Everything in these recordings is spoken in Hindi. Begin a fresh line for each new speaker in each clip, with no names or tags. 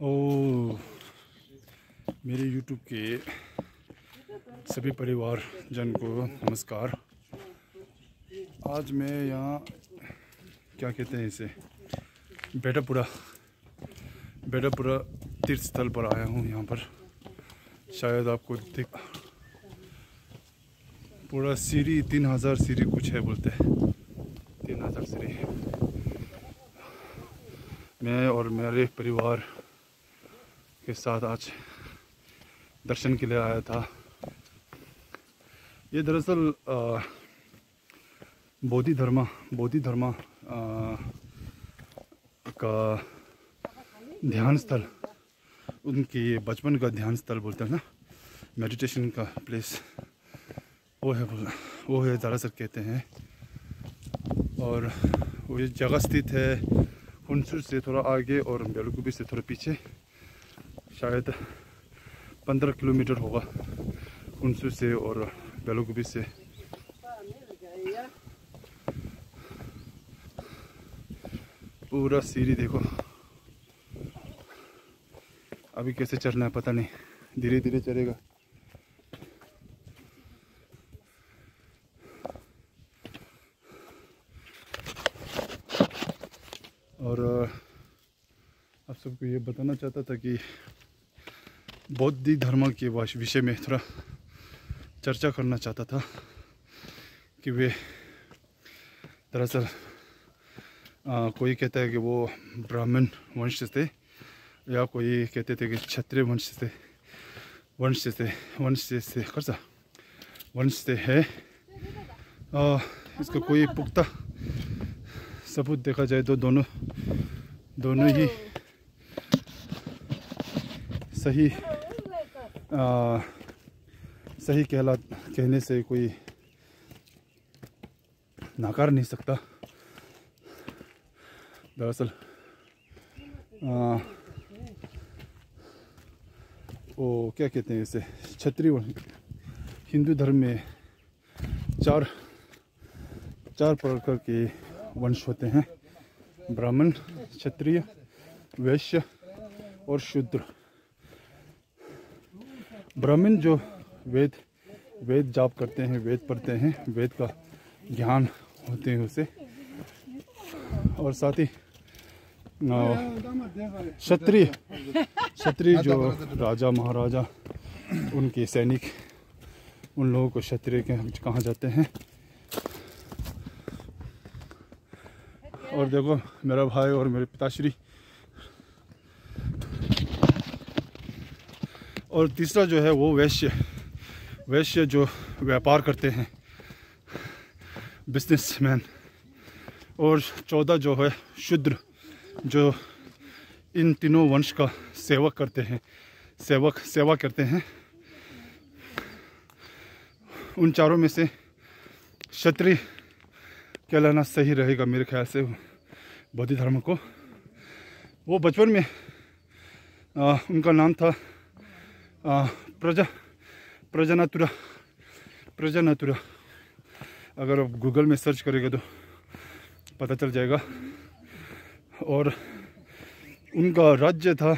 ओ मेरे YouTube के सभी परिवार जन को नमस्कार। आज मैं यहाँ क्या कहते हैं इसे बेटापुरा तीर्थ स्थल पर आया हूँ। यहाँ पर शायद आपको दिख पूरा सीढ़ी 3000 सीढ़ी कुछ है बोलते हैं, 3000 सीढ़ी। मैं और मेरे परिवार के साथ आज दर्शन के लिए आया था। ये दरअसल बोधि धर्मा का ध्यान स्थल, उनकी बचपन का ध्यान स्थल बोलते हैं ना, मेडिटेशन का प्लेस वो है दरअसल कहते हैं। और वो ये जगह स्थित है हुनसुर से थोड़ा आगे और बेलगुबी से थोड़ा पीछे, शायद 15 किलोमीटर होगा हुनसुर से और बेलगुबी से। पूरा सीढ़ी देखो, अभी कैसे चढ़ना है पता नहीं, धीरे धीरे चलेगा। और आप सबको ये बताना चाहता था कि बौद्ध धर्म के विषय में थोड़ा चर्चा करना चाहता था कि वे दरअसल कोई कहता है कि वो ब्राह्मण वंश से, या कोई कहते थे कि क्षत्रिय वंश से है। इसका कोई पुख्ता सबूत देखा जाए तो दोनों ही सही कहने से कोई नकार नहीं सकता। दरअसल वो क्या कहते हैं इसे, क्षत्रिय हिंदू धर्म में चार प्रकार के वंश होते हैं: ब्राह्मण, क्षत्रिय, वैश्य और शूद्र। ब्राह्मण जो वेद जाप करते हैं, वेद पढ़ते हैं, वेद का ज्ञान होते हैं उसे। और साथ ही क्षत्रिय जो राजा महाराजा, उनके सैनिक, उन लोगों को क्षत्रिय कहा जाते हैं। और देखो मेरा भाई और मेरे पिताश्री। और तीसरा जो है वो वैश्य जो व्यापार करते हैं, बिजनेसमैन। और 14 जो है शूद्र, जो इन तीनों वंश का सेवा करते हैं। उन चारों में से क्षत्रिय कहलाना सही रहेगा मेरे ख्याल से बौद्ध धर्म को। वो बचपन में उनका नाम था प्रजानातुरा। अगर आप गूगल में सर्च करेंगे तो पता चल जाएगा। और उनका राज्य था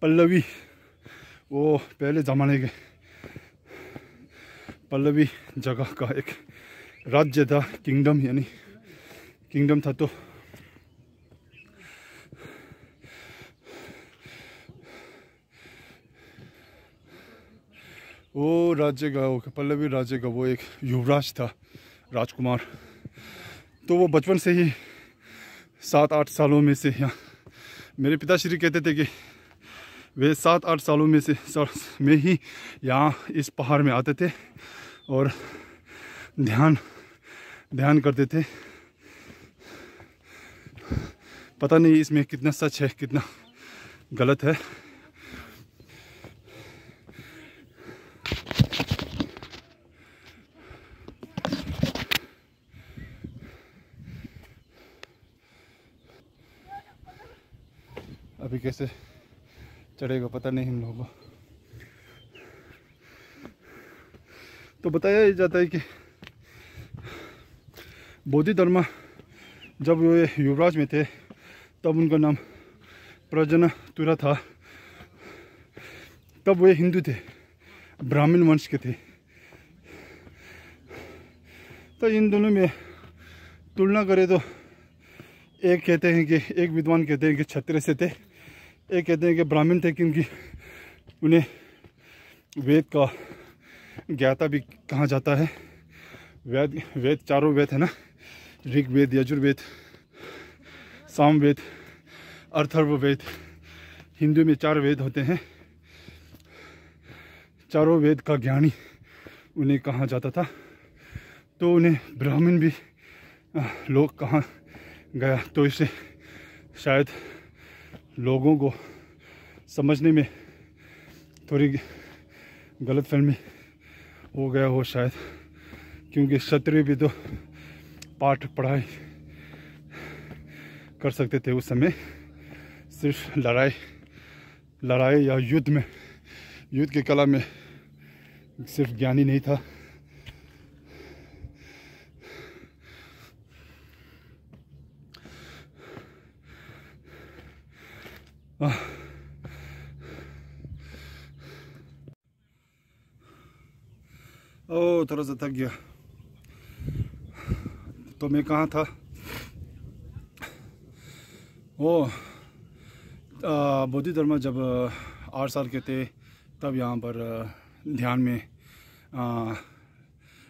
पल्लवी। वो पहले ज़माने के पल्लवी जगह का एक राज्य था, किंगडम था। तो वो राज्य का, पल्लवी राज्य का वो एक युवराज था, राजकुमार। तो वो बचपन से ही 7-8 सालों में से, यहाँ मेरे पिताश्री कहते थे कि वे 7-8 सालों में ही यहाँ इस पहाड़ में आते थे और ध्यान करते थे। पता नहीं इसमें कितना सच है, कितना गलत है। अभी कैसे चढ़ेगा पता नहीं हम लोगों को। तो बताया जाता है कि बौद्ध धर्म जब वे युवराज में थे तब उनका नाम प्रजनतुरा था, तब वे हिंदू थे, ब्राह्मण वंश के थे। तो इन दोनों में तुलना करें तो एक कहते हैं कि, एक विद्वान कहते हैं कि क्षत्रिय से थे, एक कहते हैं कि ब्राह्मण थे, क्योंकि उन्हें वेद का ज्ञाता भी कहा जाता है। वेद चारों वेद है ना, ऋग्वेद, यजुर्वेद, सामवेद, अथर्ववेद। हिंदू में 4 वेद होते हैं। चारों वेद का ज्ञानी उन्हें कहा जाता था। तो उन्हें ब्राह्मण भी लोग कहा गया। तो इससे शायद लोगों को समझने में थोड़ी गलतफहमी हो गया हो शायद, क्योंकि क्षत्रिय भी तो पाठ पढ़ाई कर सकते थे उस समय। सिर्फ लड़ाई या युद्ध की कला में सिर्फ ज्ञानी नहीं था। ओ थोड़ा सा थक गया। तो मैं कहाँ था? वो बौद्ध धर्म जब 8 साल के थे तब यहाँ पर ध्यान में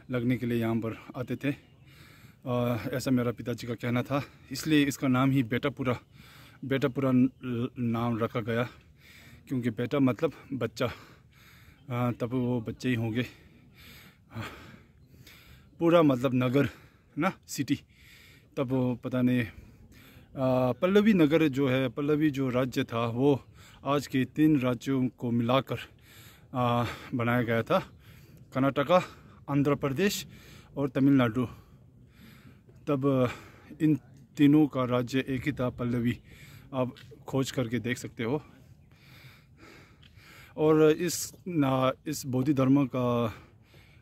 लगने के लिए यहाँ पर आते थे। ऐसा मेरा पिताजी का कहना था, इसलिए इसका नाम ही बेटापुरा नाम रखा गया, क्योंकि बेटा मतलब बच्चा, तब वो बच्चे ही होंगे। पूरा मतलब नगर ना, सिटी। तब वो पता नहीं पल्लवी नगर जो है, पल्लवी जो राज्य था वो आज के 3 राज्यों को मिलाकर बनाया गया था। कर्नाटका, आंध्र प्रदेश और तमिलनाडु। तब इन तीनों का राज्य एक ही था, पल्लवी। आप खोज करके देख सकते हो। और इस बौद्ध धर्म का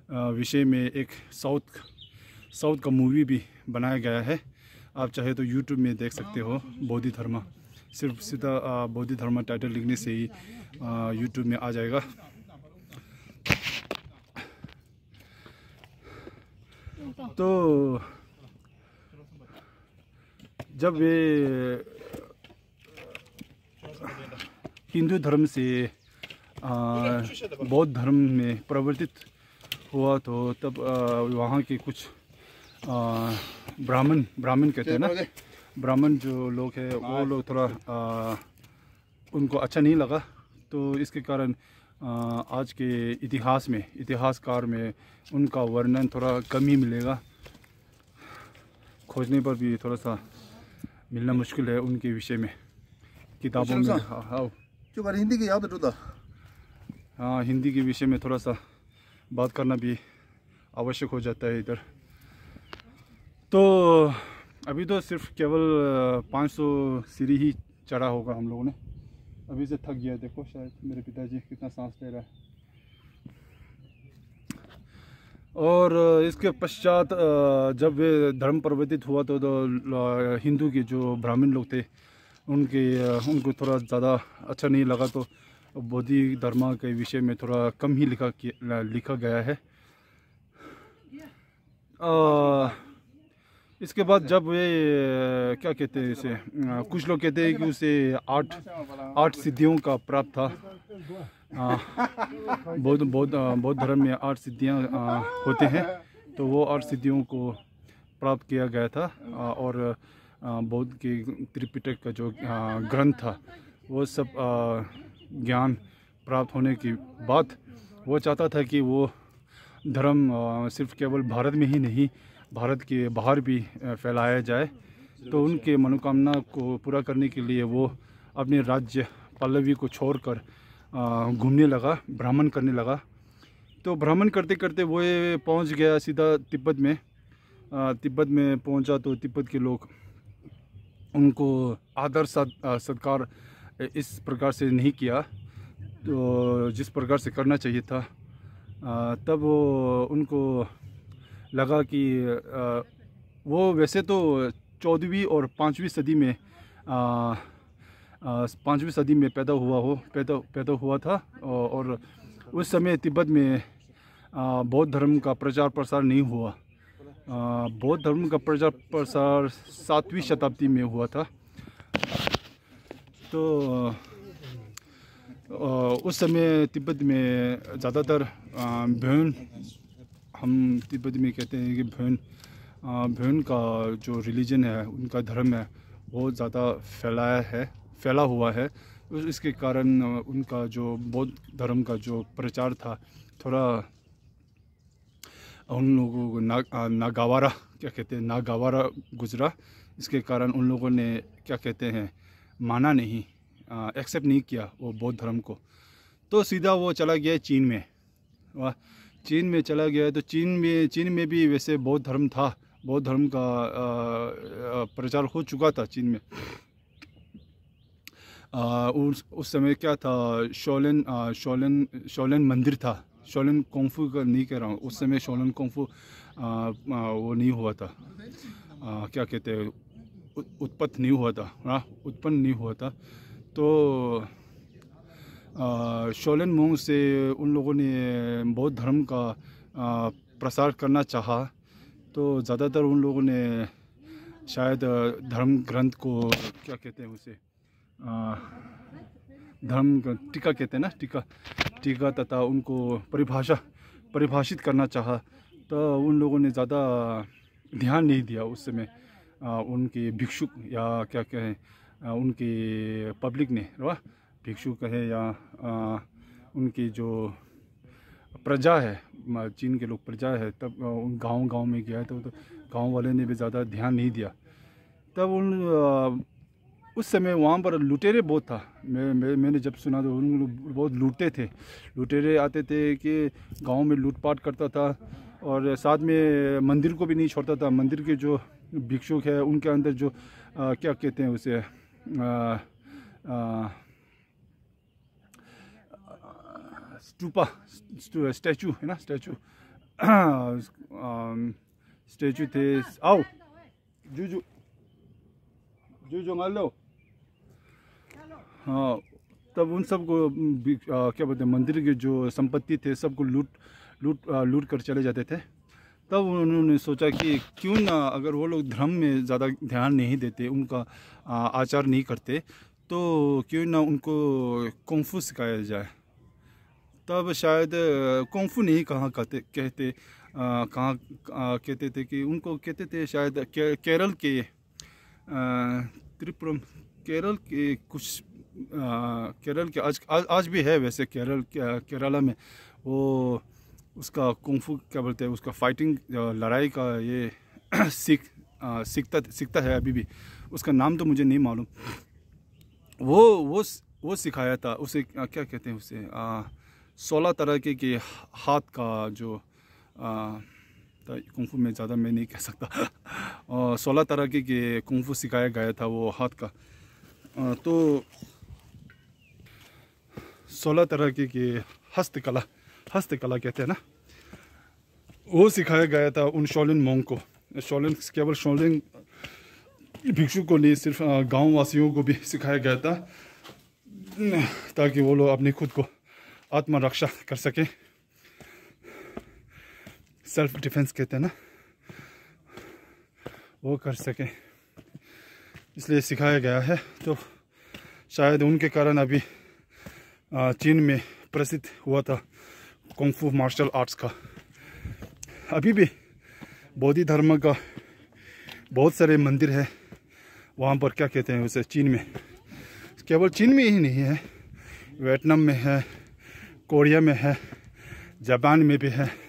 विषय में एक साउथ का मूवी भी बनाया गया है। आप चाहे तो यूट्यूब में देख सकते हो, बौद्ध धर्म। सिर्फ सीधा बौद्ध धर्म टाइटल लिखने से ही यूट्यूब में आ जाएगा। तो जब वे हिंदू धर्म से बौद्ध धर्म में परिवर्तित हुआ, तो तब वहाँ के कुछ ब्राह्मण कहते हैं ना, ब्राह्मण जो लोग हैं वो लोग थोड़ा उनको अच्छा नहीं लगा। तो इसके कारण आज के इतिहासकार में उनका वर्णन थोड़ा कम ही मिलेगा। खोजने पर भी थोड़ा सा मिलना मुश्किल है उनके विषय में किताबों में। हाँ,
हिंदी की याद है।
हाँ, हिंदी के विषय में थोड़ा सा बात करना भी आवश्यक हो जाता है इधर। तो अभी तो सिर्फ केवल 500 सीढ़ी ही चढ़ा होगा हम लोगों ने। अभी से थक गया। देखो शायद मेरे पिताजी कितना सांस ले रहा है। और इसके पश्चात जब वे धर्म परिवर्तित हुआ तो हिंदू के जो ब्राह्मण लोग थे उनको थोड़ा ज़्यादा अच्छा नहीं लगा। तो बौद्ध धर्म के विषय में थोड़ा कम ही लिखा गया है। इसके बाद जब वे क्या कहते हैं इसे, कुछ लोग कहते हैं कि उसे 8 सिद्धियों का प्राप्त था। बौद्ध धर्म में 8 सिद्धियाँ होते हैं, तो वो 8 सिद्धियों को प्राप्त किया गया था। और बौद्ध के त्रिपिटक का जो ग्रंथ था वो सब ज्ञान प्राप्त होने के बाद वो चाहता था कि वो धर्म सिर्फ केवल भारत में ही नहीं, भारत के बाहर भी फैलाया जाए। तो उनके मनोकामना को पूरा करने के लिए वो अपने राज्य पल्लवी को छोड़कर घूमने लगा, भ्रमण करने लगा। तो भ्रमण करते करते वो पहुंच गया सीधा तिब्बत में। तिब्बत में पहुंचा तो तिब्बत के लोग उनको आदर सत्कार इस प्रकार से नहीं किया तो जिस प्रकार से करना चाहिए था। तब उनको लगा कि वो वैसे तो 14वीं और 5वीं सदी में 5वीं सदी में पैदा हुआ था। और उस समय तिब्बत में बौद्ध धर्म का प्रचार प्रसार नहीं हुआ। बौद्ध धर्म का प्रचार प्रसार 7वीं शताब्दी में हुआ था। तो उस समय तिब्बत में ज़्यादातर भ्योन, हम तिब्बत में कहते हैं कि भ्योन का जो रिलीजन है, उनका धर्म है, बहुत ज़्यादा फैला हुआ है। इसके कारण उनका जो बौद्ध धर्म का जो प्रचार था, थोड़ा उन लोगों को नागवारा क्या कहते हैं, नागवारा गुजरा। इसके कारण उन लोगों ने क्या कहते हैं, माना नहीं, एक्सेप्ट नहीं किया वो बौद्ध धर्म को। तो सीधा वो चला गया चीन में। वाह, चीन में चला गया। तो चीन में भी वैसे बौद्ध धर्म था, बौद्ध धर्म का प्रचार हो चुका था चीन में। उस समय क्या था, शोलेन मंदिर था। शोलेन कुंफू का नहीं कह रहा हूँ, उस समय शोलेन कुंफू वो नहीं हुआ था, क्या कहते हैं, उत्पन्न नहीं हुआ था। तो शोलेन मोंग से उन लोगों ने बौद्ध धर्म का प्रसार करना चाहा। तो ज़्यादातर उन लोगों ने शायद धर्म ग्रंथ को क्या कहते हैं उसे, धर्म टीका कहते हैं ना, टीका तथा उनको परिभाषित करना चाहा। तो उन लोगों ने ज़्यादा ध्यान नहीं दिया उस समय। उनके भिक्षुक या क्या कहें, उनके पब्लिक ने, भिक्षु कहे या उनकी जो प्रजा है, चीन के लोग प्रजा है, तब उन गांव में गया तो गांव वाले ने भी ज़्यादा ध्यान नहीं दिया। तब उस समय वहाँ पर लुटेरे बहुत था। मैंने जब सुना तो उन लोग बहुत लूटते थे। लुटेरे आते थे कि गांव में लूटपाट करता था, और साथ में मंदिर को भी नहीं छोड़ता था। मंदिर के जो भिक्षुक है, उनके अंदर जो क्या कहते हैं उसे, स्टैचू है ना, स्टैचू थे। आओ जूजू मान लो। हाँ, तब उन सब को क्या बोलते हैं, मंदिर के जो संपत्ति थे सबको लूट कर चले जाते थे। तब उन्होंने सोचा कि क्यों ना, अगर वो लोग धर्म में ज़्यादा ध्यान नहीं देते, उनका आचार नहीं करते, तो क्यों ना उनको कुंफू सिखाया जाए। तब शायद कुंफू नहीं कहते थे कि उनको कहते थे शायद केरल के त्रिपुरम, केरल के कुछ केरल के आज भी है वैसे केरला में वो उसका कुंफू क्या बोलते हैं, उसका फाइटिंग लड़ाई का ये सीखता है अभी भी। उसका नाम तो मुझे नहीं मालूम। वो सिखाया था उसे, क्या कहते हैं उसे, 16 तरह के हाथ का जो कुंफू में ज़्यादा मैं नहीं कह सकता। 16 तरह के कुंफू सिखाया गया था वो हाथ का। तो 16 तरह के हस्तकला कहते हैं ना, वो सिखाया गया था उन शोलेन मोंग को। केवल शोलेन भिक्षु को नहीं, सिर्फ गांव वासियों को भी सिखाया गया था, ताकि वो लोग अपने खुद को आत्मरक्षा कर सके। सेल्फ डिफेंस कहते हैं ना, वो कर सके, इसलिए सिखाया गया है। तो शायद उनके कारण अभी चीन में प्रसिद्ध हुआ था कुंफू मार्शल आर्ट्स का। अभी भी बौद्ध धर्म का बहुत सारे मंदिर है वहाँ पर, क्या कहते हैं उसे, चीन में। केवल चीन में ही नहीं है, वियतनाम में है, कोरिया में है, जापान में भी है।